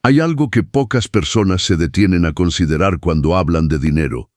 Hay algo que pocas personas se detienen a considerar cuando hablan de dinero.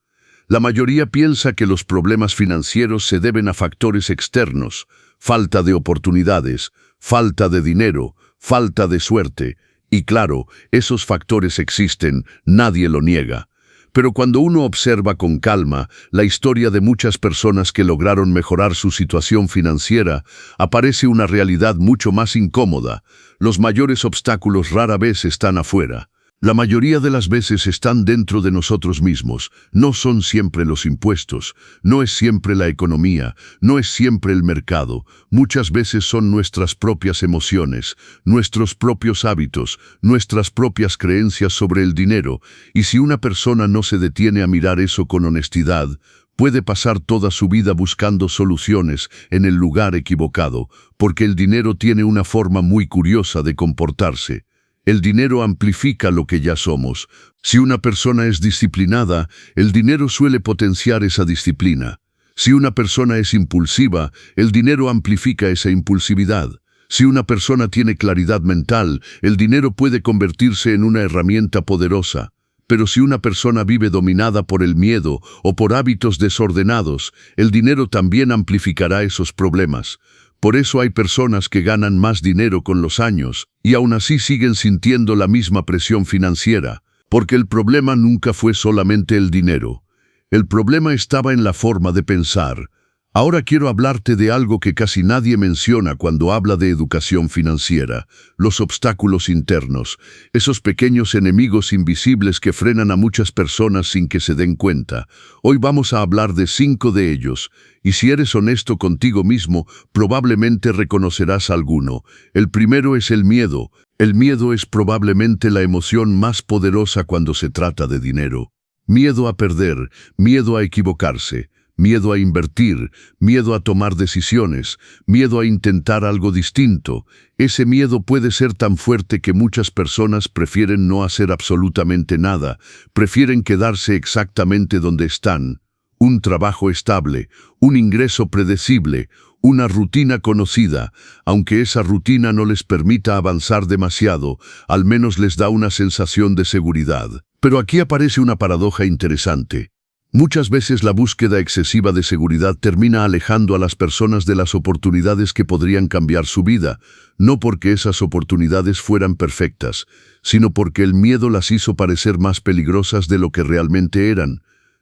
La mayoría piensa que los problemas financieros se deben a factores externos, falta de oportunidades, falta de dinero, falta de suerte. Y claro, esos factores existen, nadie lo niega. Pero cuando uno observa con calma la historia de muchas personas que lograron mejorar su situación financiera, aparece una realidad mucho más incómoda. Los mayores obstáculos rara vez están afuera. La mayoría de las veces están dentro de nosotros mismos. No son siempre los impuestos, no es siempre la economía, no es siempre el mercado. Muchas veces son nuestras propias emociones, nuestros propios hábitos, nuestras propias creencias sobre el dinero. Y si una persona no se detiene a mirar eso con honestidad, puede pasar toda su vida buscando soluciones en el lugar equivocado, porque el dinero tiene una forma muy curiosa de comportarse. El dinero amplifica lo que ya somos. Si una persona es disciplinada, el dinero suele potenciar esa disciplina. Si una persona es impulsiva, el dinero amplifica esa impulsividad. Si una persona tiene claridad mental, el dinero puede convertirse en una herramienta poderosa. Pero si una persona vive dominada por el miedo o por hábitos desordenados, el dinero también amplificará esos problemas. Por eso hay personas que ganan más dinero con los años y aún así siguen sintiendo la misma presión financiera, porque el problema nunca fue solamente el dinero. El problema estaba en la forma de pensar. Ahora quiero hablarte de algo que casi nadie menciona cuando habla de educación financiera: los obstáculos internos, esos pequeños enemigos invisibles que frenan a muchas personas sin que se den cuenta. Hoy vamos a hablar de 5 de ellos, y si eres honesto contigo mismo, probablemente reconocerás alguno. El primero es el miedo. El miedo es probablemente la emoción más poderosa cuando se trata de dinero. Miedo a perder, miedo a equivocarse, miedo a invertir, miedo a tomar decisiones, miedo a intentar algo distinto. Ese miedo puede ser tan fuerte que muchas personas prefieren no hacer absolutamente nada, prefieren quedarse exactamente donde están. Un trabajo estable, un ingreso predecible, una rutina conocida. Aunque esa rutina no les permita avanzar demasiado, al menos les da una sensación de seguridad. Pero aquí aparece una paradoja interesante. Muchas veces la búsqueda excesiva de seguridad termina alejando a las personas de las oportunidades que podrían cambiar su vida, no porque esas oportunidades fueran perfectas, sino porque el miedo las hizo parecer más peligrosas de lo que realmente eran.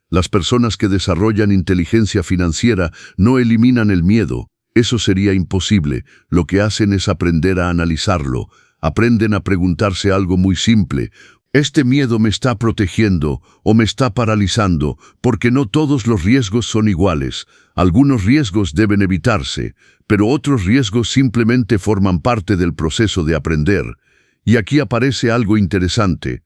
Las personas que desarrollan inteligencia financiera no eliminan el miedo. Eso sería imposible. Lo que hacen es aprender a analizarlo. Aprenden a preguntarse algo muy simple: ¿este miedo me está protegiendo o me está paralizando? Porque no todos los riesgos son iguales. Algunos riesgos deben evitarse, pero otros riesgos simplemente forman parte del proceso de aprender. Y aquí aparece algo interesante.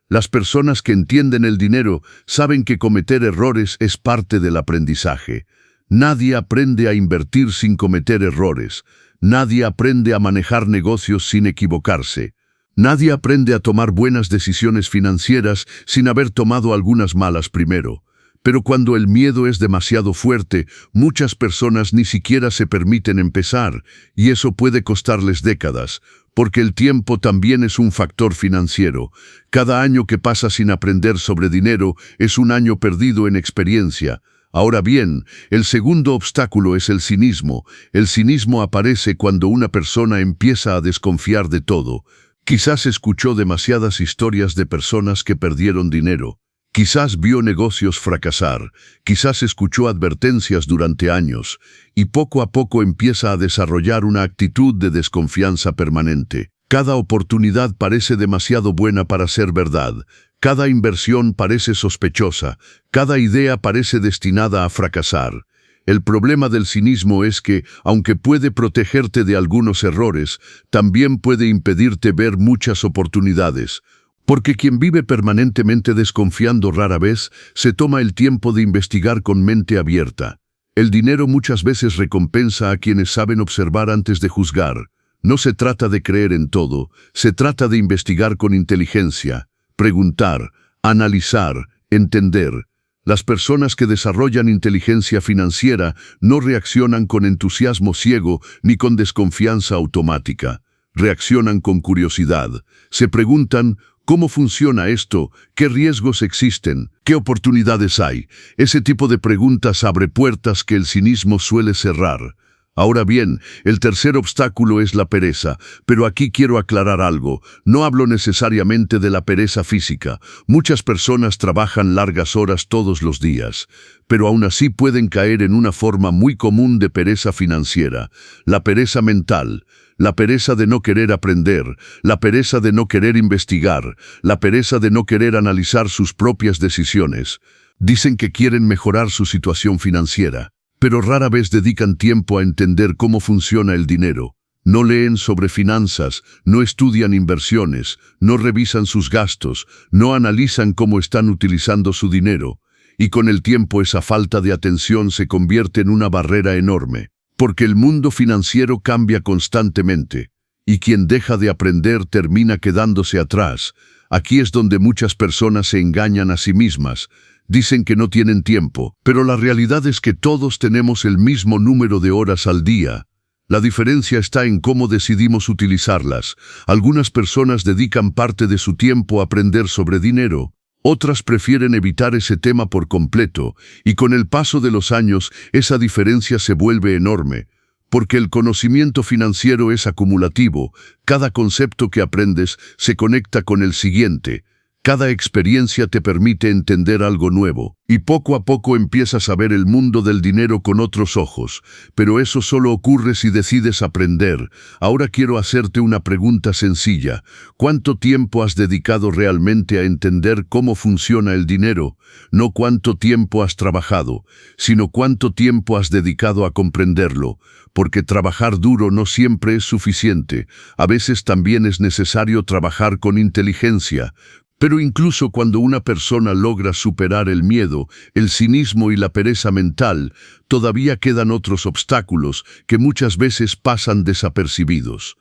Las personas que entienden el dinero saben que cometer errores es parte del aprendizaje. Nadie aprende a invertir sin cometer errores. Nadie aprende a manejar negocios sin equivocarse. Nadie aprende a tomar buenas decisiones financieras sin haber tomado algunas malas primero. Pero cuando el miedo es demasiado fuerte, muchas personas ni siquiera se permiten empezar, y eso puede costarles décadas, porque el tiempo también es un factor financiero. Cada año que pasa sin aprender sobre dinero es un año perdido en experiencia. Ahora bien, el segundo obstáculo es el cinismo. El cinismo aparece cuando una persona empieza a desconfiar de todo. Quizás escuchó demasiadas historias de personas que perdieron dinero. Quizás vio negocios fracasar. Quizás escuchó advertencias durante años. Y poco a poco empieza a desarrollar una actitud de desconfianza permanente. Cada oportunidad parece demasiado buena para ser verdad. Cada inversión parece sospechosa. Cada idea parece destinada a fracasar. El problema del cinismo es que, aunque puede protegerte de algunos errores, también puede impedirte ver muchas oportunidades. Porque quien vive permanentemente desconfiando rara vez se toma el tiempo de investigar con mente abierta. El dinero muchas veces recompensa a quienes saben observar antes de juzgar. No se trata de creer en todo, se trata de investigar con inteligencia, preguntar, analizar, entender. Las personas que desarrollan inteligencia financiera no reaccionan con entusiasmo ciego ni con desconfianza automática. reaccionan con curiosidad, se preguntan ¿cómo funciona esto? ¿Qué riesgos existen? ¿Qué oportunidades hay? Ese tipo de preguntas abre puertas que el cinismo suele cerrar. Ahora bien, el tercer obstáculo es la pereza, pero aquí quiero aclarar algo. No hablo necesariamente de la pereza física. Muchas personas trabajan largas horas todos los días, pero aún así pueden caer en una forma muy común de pereza financiera, la pereza mental. La pereza de no querer aprender, la pereza de no querer investigar, la pereza de no querer analizar sus propias decisiones. Dicen que quieren mejorar su situación financiera, pero rara vez dedican tiempo a entender cómo funciona el dinero. No leen sobre finanzas, no estudian inversiones, no revisan sus gastos, no analizan cómo están utilizando su dinero. Y con el tiempo esa falta de atención se convierte en una barrera enorme. Porque el mundo financiero cambia constantemente, y quien deja de aprender termina quedándose atrás. Aquí es donde muchas personas se engañan a sí mismas. Dicen que no tienen tiempo, pero la realidad es que todos tenemos el mismo número de horas al día. La diferencia está en cómo decidimos utilizarlas. Algunas personas dedican parte de su tiempo a aprender sobre dinero. Otras prefieren evitar ese tema por completo, y con el paso de los años esa diferencia se vuelve enorme, porque el conocimiento financiero es acumulativo. Cada concepto que aprendes se conecta con el siguiente. Cada experiencia te permite entender algo nuevo, y poco a poco empiezas a ver el mundo del dinero con otros ojos, pero eso solo ocurre si decides aprender. Ahora quiero hacerte una pregunta sencilla. ¿Cuánto tiempo has dedicado realmente a entender cómo funciona el dinero? No cuánto tiempo has trabajado, sino cuánto tiempo has dedicado a comprenderlo, porque trabajar duro no siempre es suficiente. A veces también es necesario trabajar con inteligencia. Pero incluso cuando una persona logra superar el miedo, el cinismo y la pereza mental, todavía quedan otros obstáculos que muchas veces pasan desapercibidos.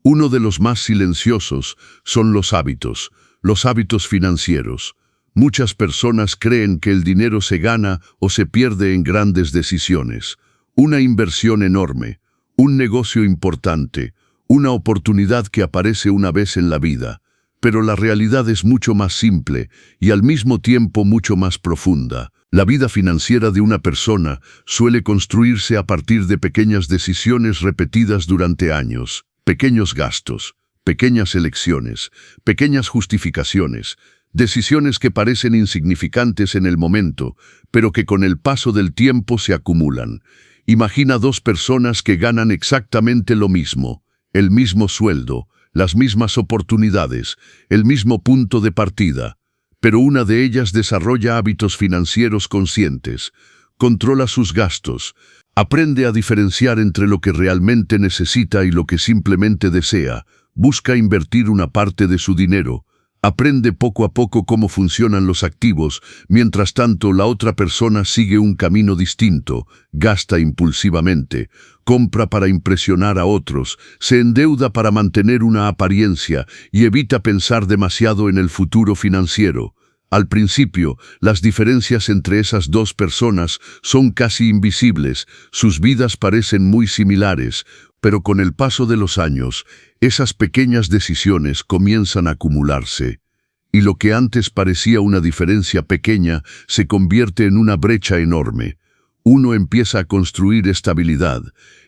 Uno de los más silenciosos son los hábitos financieros. Muchas personas creen que el dinero se gana o se pierde en grandes decisiones. Una inversión enorme, un negocio importante, una oportunidad que aparece una vez en la vida. Pero la realidad es mucho más simple y al mismo tiempo mucho más profunda. La vida financiera de una persona suele construirse a partir de pequeñas decisiones repetidas durante años, pequeños gastos, pequeñas elecciones, pequeñas justificaciones, decisiones que parecen insignificantes en el momento, pero que con el paso del tiempo se acumulan. Imagina dos personas que ganan exactamente lo mismo, el mismo sueldo, las mismas oportunidades, el mismo punto de partida, pero una de ellas desarrolla hábitos financieros conscientes, controla sus gastos, aprende a diferenciar entre lo que realmente necesita y lo que simplemente desea, busca invertir una parte de su dinero, aprende poco a poco cómo funcionan los activos, mientras tanto la otra persona sigue un camino distinto, gasta impulsivamente, compra para impresionar a otros, se endeuda para mantener una apariencia y evita pensar demasiado en el futuro financiero. Al principio, las diferencias entre esas dos personas son casi invisibles, sus vidas parecen muy similares, pero con el paso de los años, esas pequeñas decisiones comienzan a acumularse, y lo que antes parecía una diferencia pequeña se convierte en una brecha enorme. Uno empieza a construir estabilidad,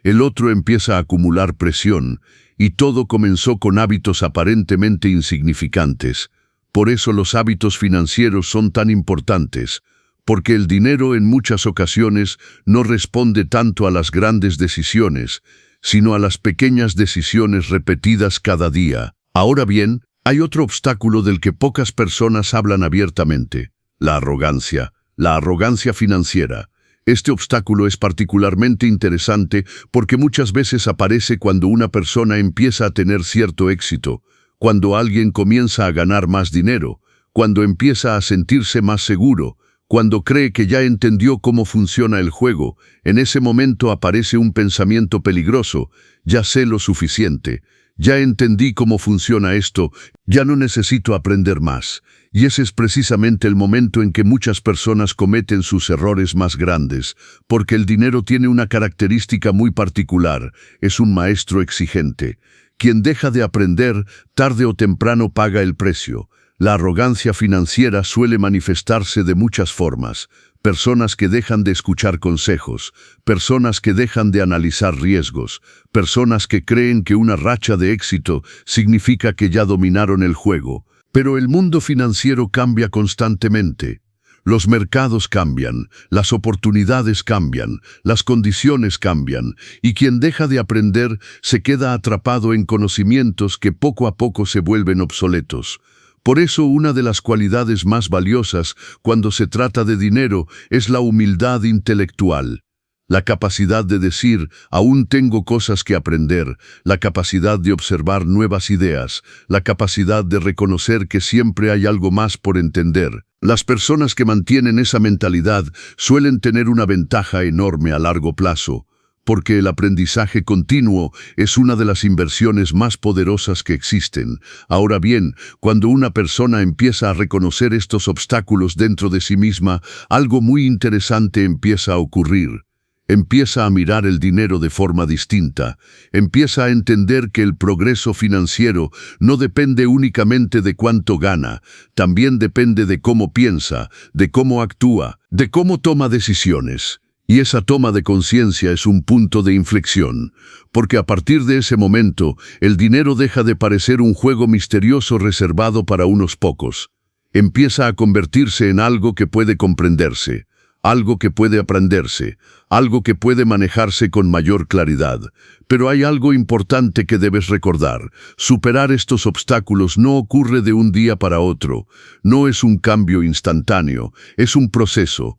el otro empieza a acumular presión, y todo comenzó con hábitos aparentemente insignificantes. Por eso los hábitos financieros son tan importantes, porque el dinero en muchas ocasiones no responde tanto a las grandes decisiones, sino a las pequeñas decisiones repetidas cada día. Ahora bien, hay otro obstáculo del que pocas personas hablan abiertamente: la arrogancia financiera. Este obstáculo es particularmente interesante porque muchas veces aparece cuando una persona empieza a tener cierto éxito, cuando alguien comienza a ganar más dinero, cuando empieza a sentirse más seguro, cuando cree que ya entendió cómo funciona el juego. En ese momento aparece un pensamiento peligroso: ya sé lo suficiente, ya entendí cómo funciona esto, ya no necesito aprender más. Y ese es precisamente el momento en que muchas personas cometen sus errores más grandes, porque el dinero tiene una característica muy particular: es un maestro exigente. Quien deja de aprender, tarde o temprano paga el precio. La arrogancia financiera suele manifestarse de muchas formas. Personas que dejan de escuchar consejos, personas que dejan de analizar riesgos, personas que creen que una racha de éxito significa que ya dominaron el juego. Pero el mundo financiero cambia constantemente. Los mercados cambian, las oportunidades cambian, las condiciones cambian, y quien deja de aprender se queda atrapado en conocimientos que poco a poco se vuelven obsoletos. Por eso una de las cualidades más valiosas cuando se trata de dinero es la humildad intelectual. La capacidad de decir, aún tengo cosas que aprender, la capacidad de observar nuevas ideas, la capacidad de reconocer que siempre hay algo más por entender. Las personas que mantienen esa mentalidad suelen tener una ventaja enorme a largo plazo, porque el aprendizaje continuo es una de las inversiones más poderosas que existen. Ahora bien, cuando una persona empieza a reconocer estos obstáculos dentro de sí misma, algo muy interesante empieza a ocurrir. Empieza a mirar el dinero de forma distinta, empieza a entender que el progreso financiero no depende únicamente de cuánto gana, también depende de cómo piensa, de cómo actúa, de cómo toma decisiones. Y esa toma de conciencia es un punto de inflexión, porque a partir de ese momento, el dinero deja de parecer un juego misterioso reservado para unos pocos. Empieza a convertirse en algo que puede comprenderse, algo que puede aprenderse, algo que puede manejarse con mayor claridad. Pero hay algo importante que debes recordar. Superar estos obstáculos no ocurre de un día para otro. No es un cambio instantáneo, es un proceso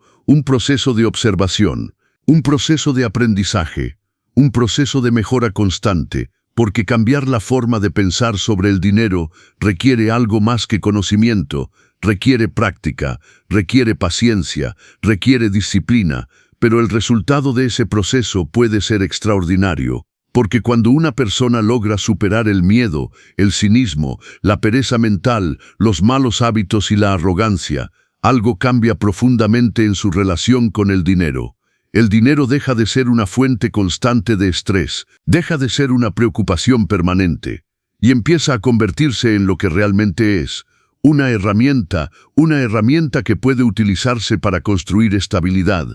de observación, un proceso de aprendizaje, un proceso de mejora constante, porque cambiar la forma de pensar sobre el dinero requiere algo más que conocimiento, requiere práctica, requiere paciencia, requiere disciplina, pero el resultado de ese proceso puede ser extraordinario, porque cuando una persona logra superar el miedo, el cinismo, la pereza mental, los malos hábitos y la arrogancia, algo cambia profundamente en su relación con el dinero. El dinero deja de ser una fuente constante de estrés, deja de ser una preocupación permanente, y empieza a convertirse en lo que realmente es, una herramienta que puede utilizarse para construir estabilidad,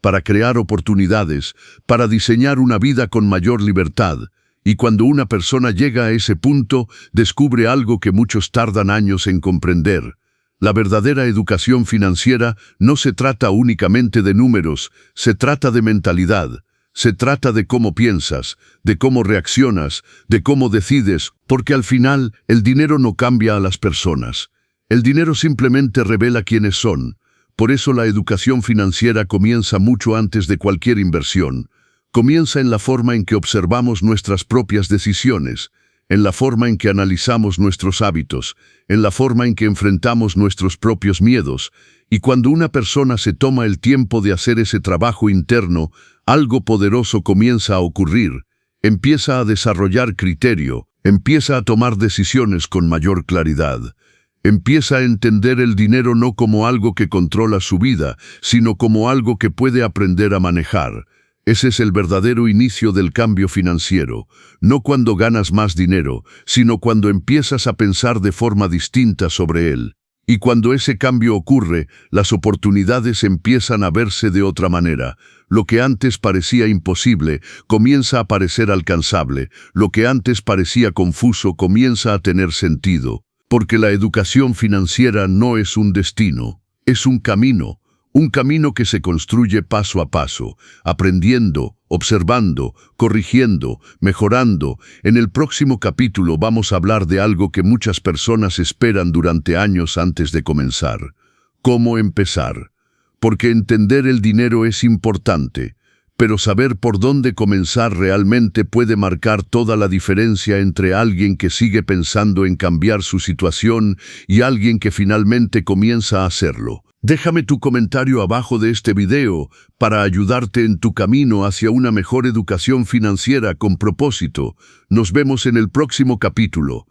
para crear oportunidades, para diseñar una vida con mayor libertad. Y cuando una persona llega a ese punto, descubre algo que muchos tardan años en comprender. La verdadera educación financiera no se trata únicamente de números, se trata de mentalidad, se trata de cómo piensas, de cómo reaccionas, de cómo decides, porque al final el dinero no cambia a las personas. El dinero simplemente revela quiénes son. Por eso la educación financiera comienza mucho antes de cualquier inversión. Comienza en la forma en que observamos nuestras propias decisiones, en la forma en que analizamos nuestros hábitos, en la forma en que enfrentamos nuestros propios miedos, y cuando una persona se toma el tiempo de hacer ese trabajo interno, algo poderoso comienza a ocurrir, empieza a desarrollar criterio, empieza a tomar decisiones con mayor claridad, empieza a entender el dinero no como algo que controla su vida, sino como algo que puede aprender a manejar. Ese es el verdadero inicio del cambio financiero, no cuando ganas más dinero, sino cuando empiezas a pensar de forma distinta sobre él. Y cuando ese cambio ocurre, las oportunidades empiezan a verse de otra manera. Lo que antes parecía imposible comienza a parecer alcanzable, lo que antes parecía confuso comienza a tener sentido. Porque la educación financiera no es un destino, es un camino que se construye paso a paso, aprendiendo, observando, corrigiendo, mejorando. En el próximo capítulo vamos a hablar de algo que muchas personas esperan durante años antes de comenzar. ¿Cómo empezar? Porque entender el dinero es importante, pero saber por dónde comenzar realmente puede marcar toda la diferencia entre alguien que sigue pensando en cambiar su situación y alguien que finalmente comienza a hacerlo. Déjame tu comentario abajo de este video para ayudarte en tu camino hacia una mejor educación financiera con propósito. Nos vemos en el próximo capítulo.